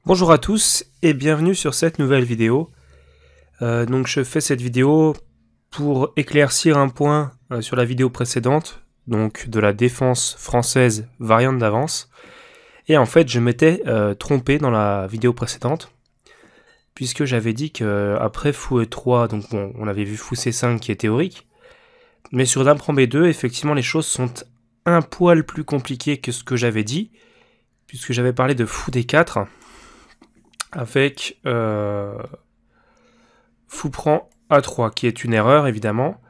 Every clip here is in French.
Bonjour à tous et bienvenue sur cette nouvelle vidéo. Donc je fais cette vidéo pour éclaircir un point sur la vidéo précédente, donc de la défense française variante d'avance. Et en fait je m'étais trompé dans la vidéo précédente, puisque j'avais dit qu'après fou E3, donc bon, on avait vu fou C5 qui est théorique, mais sur dame prend B2, effectivement les choses sont un poil plus compliquées que ce que j'avais dit, puisque j'avais parlé de fou D4, avec fou prend A3, qui est une erreur évidemment.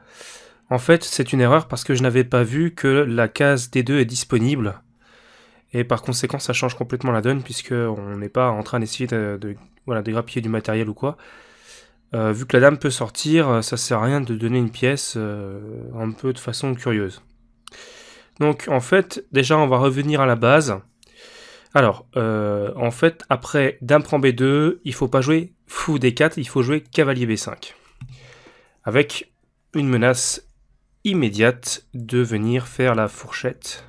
En fait, c'est une erreur parce que je n'avais pas vu que la case D2 est disponible. Et par conséquent, ça change complètement la donne, puisqu'on n'est pas en train d'essayer de grappiller du matériel ou quoi. Vu que la dame peut sortir, ça sert à rien de donner une pièce un peu de façon curieuse. Donc en fait, déjà on va revenir à la base. Alors, en fait, après dame prend B2, il faut pas jouer fou D4, il faut jouer cavalier B5. Avec une menace immédiate de venir faire la fourchette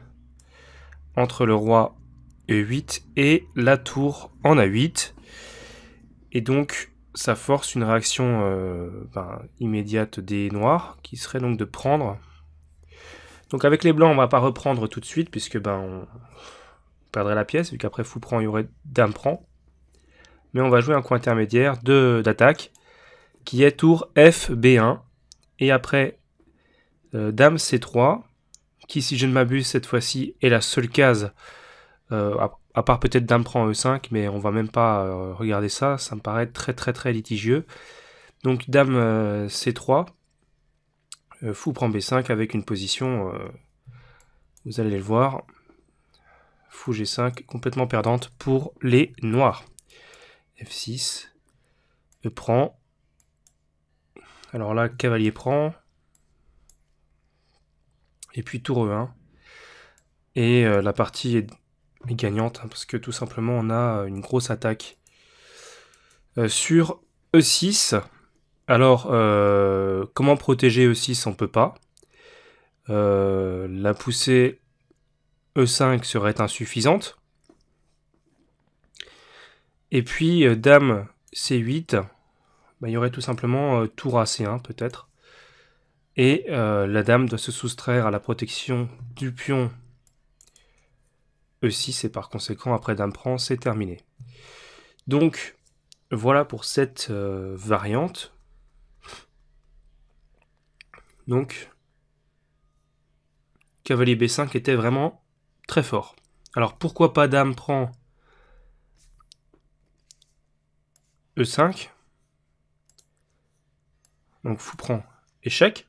entre le roi E8 et la tour en A8. Et donc, ça force une réaction immédiate des noirs, qui serait donc de prendre. Donc avec les blancs, on va pas reprendre tout de suite, puisque on perdrait la pièce, vu qu'après fou prend, il y aurait dame prend. Mais on va jouer un coup intermédiaire d'attaque, qui est tour F, B1. Et après, dame C3, qui, si je ne m'abuse, cette fois-ci, est la seule case, à part peut-être dame prend E5, mais on va même pas regarder ça, ça me paraît très litigieux. Donc dame C3, fou prend B5 avec une position, vous allez le voir, fou G5, complètement perdante pour les noirs. F6, E prend, alors là, cavalier prend, et puis tour E1, et la partie est gagnante, hein, parce que tout simplement on a une grosse attaque sur E6. Alors, comment protéger E6? On peut pas. La poussée E5 serait insuffisante. Et puis, dame C8, il y aurait tout simplement tour à C1 peut-être. Et la dame doit se soustraire à la protection du pion E6, et par conséquent, après dame prend, c'est terminé. Donc, voilà pour cette variante. Donc, cavalier B5 était vraiment très fort. Alors, pourquoi pas dame prend E5? Donc, fou prend échec.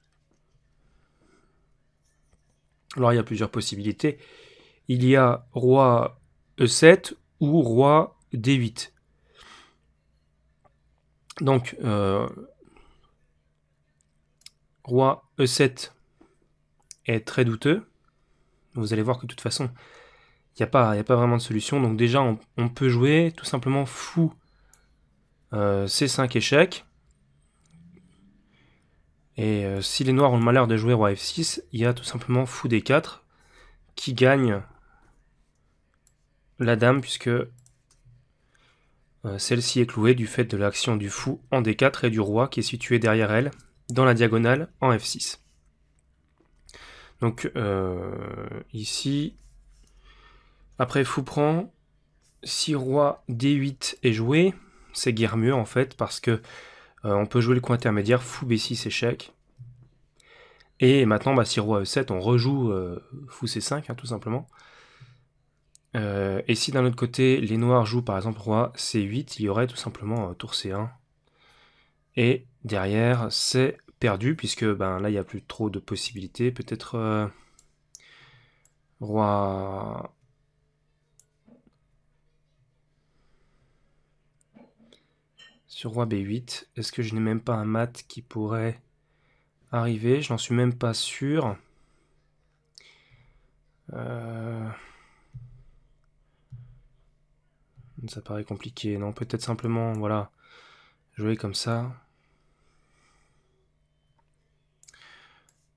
Alors, il y a plusieurs possibilités. Il y a roi E7 ou roi D8. Donc, roi E7 est très douteux. Vous allez voir que de toute façon, il n'y a pas vraiment de solution. Donc déjà, on peut jouer tout simplement fou C5 échec. Et si les noirs ont le malheur de jouer roi F6, il y a tout simplement fou D4 qui gagne la dame, puisque celle-ci est clouée du fait de l'action du fou en D4 et du roi qui est situé derrière elle, dans la diagonale en F6. Donc ici, après fou prend, si roi D8 est joué, c'est guère mieux en fait, parce que on peut jouer le coup intermédiaire, fou B6 échec. Et maintenant, si roi E7, on rejoue fou C5, hein, tout simplement. Et si d'un autre côté, les noirs jouent par exemple roi C8, il y aurait tout simplement tour C1. Et derrière, c'est perdu, puisque là, il n'y a plus trop de possibilités. Peut-être roi... Sur roi B8, est-ce que je n'ai même pas un mat qui pourrait arriver? Je n'en suis même pas sûr. Ça paraît compliqué. Non, peut-être simplement, voilà, jouer comme ça.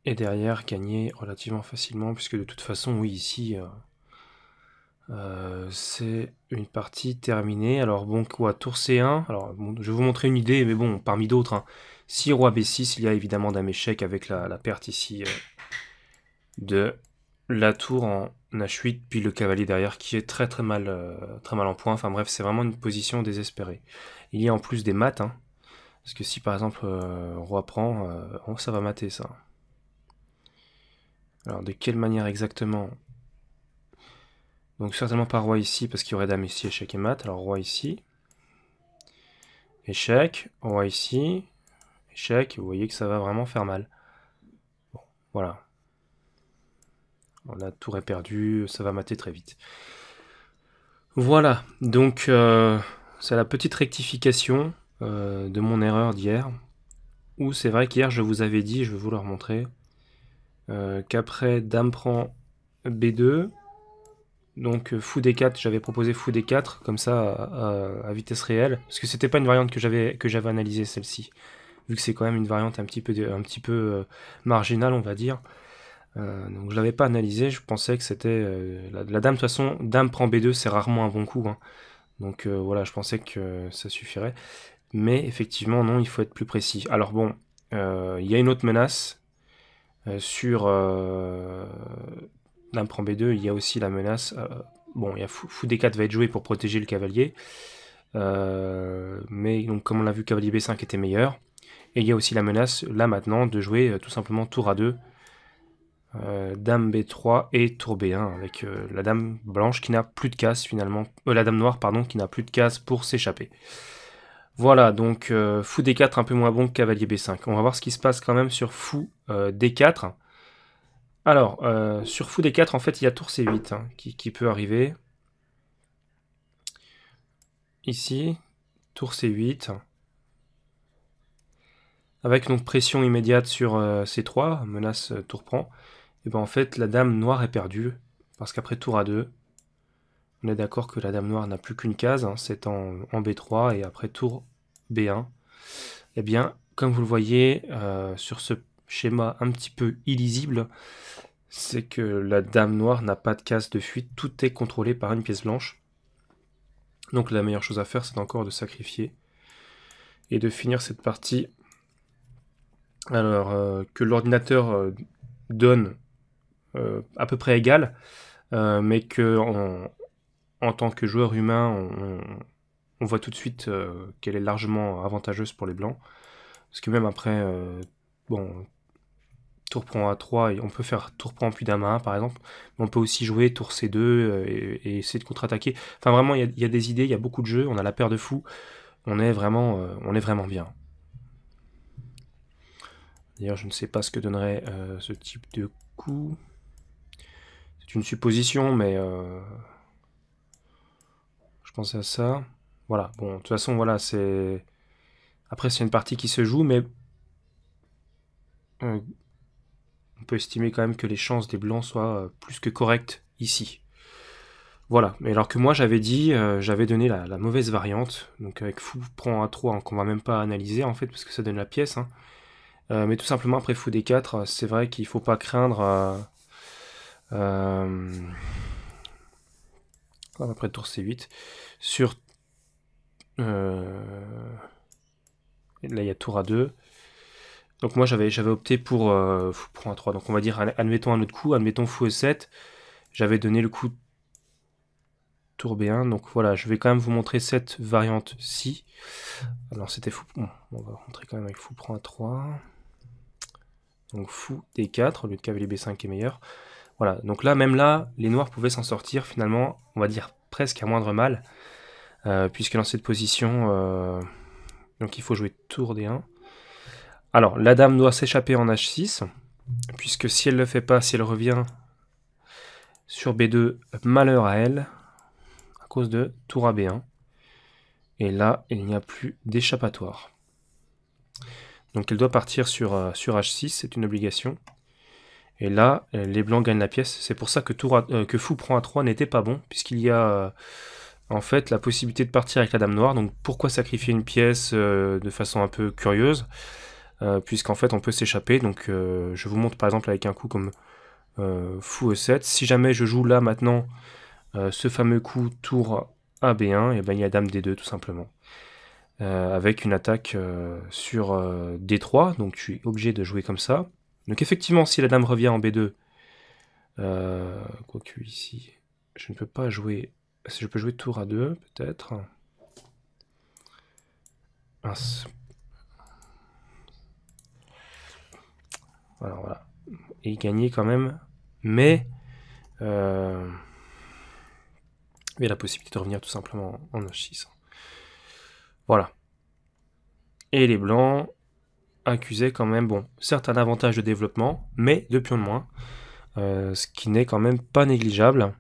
Et derrière, gagner relativement facilement, puisque de toute façon, oui, ici, C'est une partie terminée. Alors bon, quoi, tour C1. Alors bon, je vais vous montrer une idée, mais bon, parmi d'autres, hein. Si roi B6, il y a évidemment dame échec avec la perte ici de la tour en H8, puis le cavalier derrière qui est très mal en point. Enfin bref, c'est vraiment une position désespérée. Il y a en plus des maths, hein, parce que si par exemple roi prend, oh, ça va mater ça. Alors de quelle manière exactement? Donc certainement pas roi ici, parce qu'il y aurait dame ici, échec et mat. Alors roi ici, échec, roi ici, échec, vous voyez que ça va vraiment faire mal. Bon, voilà. La tour est perdue, ça va mater très vite. Voilà, donc c'est la petite rectification de mon erreur d'hier, où c'est vrai qu'hier je vous avais dit, je vais vous le remontrer, qu'après dame prend B2, donc fou D4, j'avais proposé fou D4, comme ça à vitesse réelle, parce que c'était pas une variante que j'avais analysée celle-ci, vu que c'est quand même une variante un petit peu marginale, on va dire. Donc je l'avais pas analysé, je pensais que c'était la dame, de toute façon, dame prend B2, c'est rarement un bon coup, hein. Donc voilà, je pensais que ça suffirait. Mais effectivement, non, il faut être plus précis. Alors bon, il y a une autre menace sur dame prend B2, il y a aussi la menace... bon, il y a fou D4 va être joué pour protéger le cavalier. Mais donc comme on l'a vu, cavalier B5 était meilleur. Et il y a aussi la menace, là maintenant, de jouer tout simplement tour A2. Dame B3 et tour B1 avec la dame blanche qui n'a plus de cases finalement, la dame noire pardon qui n'a plus de cases pour s'échapper. Voilà, donc fou D4 un peu moins bon que cavalier B5. On va voir ce qui se passe quand même sur fou D4. Alors, sur fou D4 en fait il y a tour C8 hein, qui peut arriver. Ici, tour C8. Avec donc pression immédiate sur C3, menace tour prend. Et ben en fait la dame noire est perdue, parce qu'après tour A2, on est d'accord que la dame noire n'a plus qu'une case, hein, c'est en B3, et après tour B1, et bien comme vous le voyez sur ce schéma un petit peu illisible, c'est que la dame noire n'a pas de case de fuite, tout est contrôlé par une pièce blanche. Donc la meilleure chose à faire, c'est encore de sacrifier, et de finir cette partie, alors que l'ordinateur donne à peu près égal, mais que en tant que joueur humain, on voit tout de suite qu'elle est largement avantageuse pour les blancs. Parce que même après, bon, tour prend A3, et on peut faire tour prend puis dame A1 par exemple, mais on peut aussi jouer tour C2 et essayer de contre-attaquer. Enfin vraiment, il y a des idées, il y a beaucoup de jeux, on a la paire de fous, on est vraiment bien. D'ailleurs, je ne sais pas ce que donnerait ce type de coup. C'est une supposition, mais je pensais à ça. Voilà, bon, de toute façon, voilà, c'est... Après, c'est une partie qui se joue, mais on peut estimer quand même que les chances des blancs soient plus que correctes ici. Voilà, mais alors que moi, j'avais dit, j'avais donné la mauvaise variante, donc avec fou prend A3, hein, qu'on va même pas analyser, en fait, parce que ça donne la pièce, hein. Mais tout simplement, après fou D4, c'est vrai qu'il faut pas craindre... après tour C8, sur... là, il y a tour A2. Donc moi, j'avais opté pour fou prend A3. Donc on va dire, admettons un autre coup, admettons fou E7. J'avais donné le coup tour B1. Donc voilà, je vais quand même vous montrer cette variante-ci. Alors c'était fou... Bon, on va rentrer quand même avec fou prend A3. Donc fou D4, le cavalier B5 est meilleur. Voilà, donc là, même là, les noirs pouvaient s'en sortir finalement, on va dire presque à moindre mal. Puisque dans cette position, donc il faut jouer tour D1. Alors, la dame doit s'échapper en H6, puisque si elle ne le fait pas, si elle revient sur B2, malheur à elle, à cause de tour à B1. Et là, il n'y a plus d'échappatoire. Donc elle doit partir sur H6, c'est une obligation. Et là, les blancs gagnent la pièce. C'est pour ça que, que fou prend A3 n'était pas bon, puisqu'il y a en fait la possibilité de partir avec la dame noire. Donc pourquoi sacrifier une pièce de façon un peu curieuse, puisqu'en fait on peut s'échapper. Donc je vous montre par exemple avec un coup comme fou E7. Si jamais je joue là maintenant ce fameux coup tour à B1, et ben il y a dame D2 tout simplement. Avec une attaque sur D3, donc je suis obligé de jouer comme ça. Donc effectivement, si la dame revient en B2, quoique ici, je ne peux pas jouer... Je peux jouer tour A2, peut-être. Voilà. Et gagner quand même, mais la possibilité de revenir tout simplement en H6. Voilà. Et les blancs accusaient quand même, bon, certes un avantage de développement, mais 2 pions de moins, ce qui n'est quand même pas négligeable.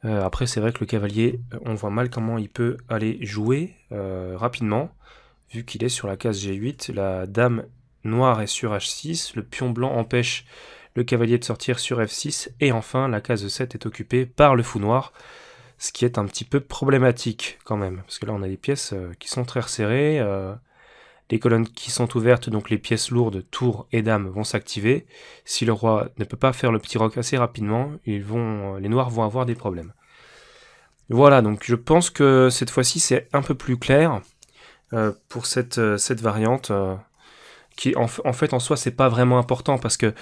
Après, c'est vrai que le cavalier, on voit mal comment il peut aller jouer rapidement, vu qu'il est sur la case G8. La dame noire est sur H6, le pion blanc empêche le cavalier de sortir sur F6, et enfin, la case 7 est occupée par le fou noir, ce qui est un petit peu problématique quand même, parce que là, on a des pièces qui sont très resserrées, les colonnes qui sont ouvertes, donc les pièces lourdes, tour et dame, vont s'activer. Si le roi ne peut pas faire le petit roc assez rapidement, les noirs vont avoir des problèmes. Voilà, donc je pense que cette fois-ci, c'est un peu plus clair pour cette variante, qui en fait, en soi, c'est pas vraiment important, parce que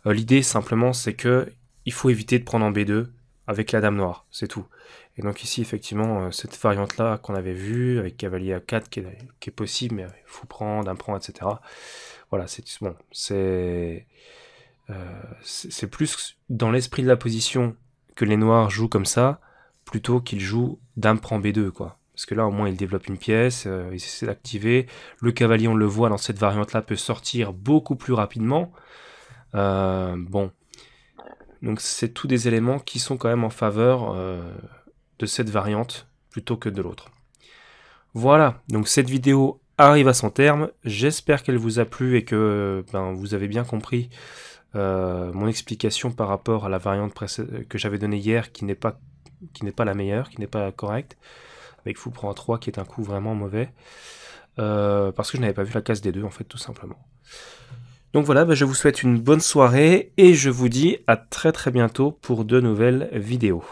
l'idée, simplement, c'est que il faut éviter de prendre en B2 avec la dame noire, c'est tout. Et donc ici, effectivement, cette variante-là qu'on avait vue, avec cavalier A4 qui est possible, mais fou prend, dame prend, etc. Voilà, c'est bon, c'est plus dans l'esprit de la position que les noirs jouent comme ça, plutôt qu'ils jouent dame prend B2, quoi. Parce que là, au moins, ils développent une pièce, ils essaient d'activer. Le cavalier, on le voit dans cette variante-là, peut sortir beaucoup plus rapidement. Bon. Donc, c'est tous des éléments qui sont quand même en faveur de cette variante plutôt que de l'autre. Voilà, donc cette vidéo arrive à son terme. J'espère qu'elle vous a plu et que vous avez bien compris mon explication par rapport à la variante que j'avais donnée hier, qui n'est pas la meilleure, qui n'est pas correcte, avec fou prend 3 qui est un coup vraiment mauvais, parce que je n'avais pas vu la case des deux en fait, tout simplement. Donc voilà, je vous souhaite une bonne soirée et je vous dis à très bientôt pour de nouvelles vidéos.